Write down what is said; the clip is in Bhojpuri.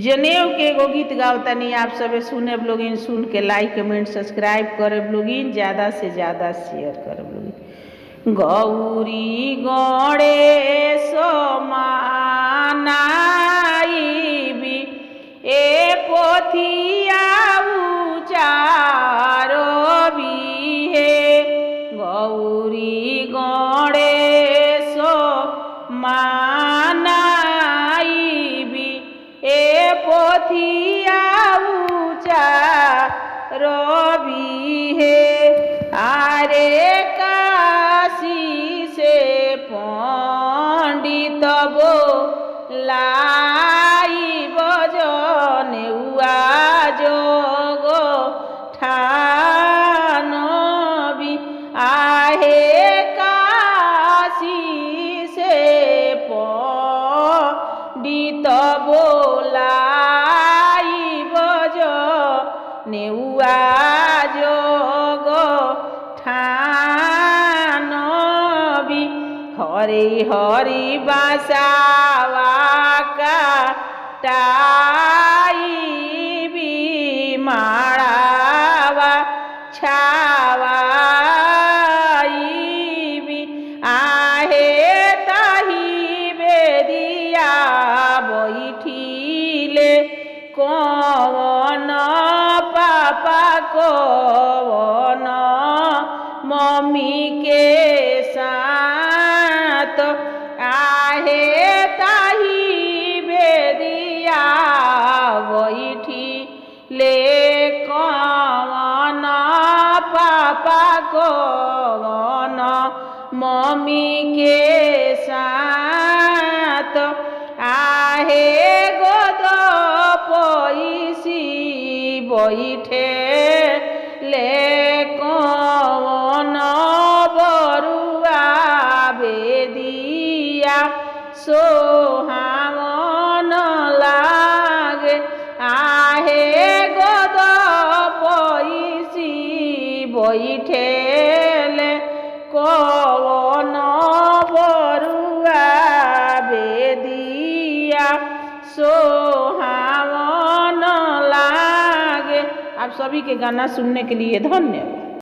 जनेऊ के एगो गीत गावतानी, आप सब सुने ब्लॉगिन, सुन के लाइक कमेंट सब्सक्राइब करे ब्लॉगिन, ज़्यादा से ज़्यादा शेयर करे ब्लॉगिन। गौरी गणेश मानाइबी ए पोथिया उचारबी हे। गौरी गणेश मानाइबी ए पोथिया उचारबी हे। आरे काशी से पंडित बोलाइब जनेउआ जोग ठानबी। आहे काशी से पंडित बोलाइब जनेउआ जोग ठानबी। हरि हरि बासावा काटाइबी माड़ावा छावाइबी। आहे ताही बेदिया बैठिले कौन पापा कौन मम्मी के साथ। आहे ताही बेदिया बैठिले कौन पापा कौन मम्मी के साथ। आहे गोद पैसी बैठे ले कौन बरुआ बेदिया सोहावन लागे। आहे गोद पैसी बैठे ले कौन बरुआ बेदिया सोहावन लागे। आप सभी के गाना सुनने के लिए धन्यवाद।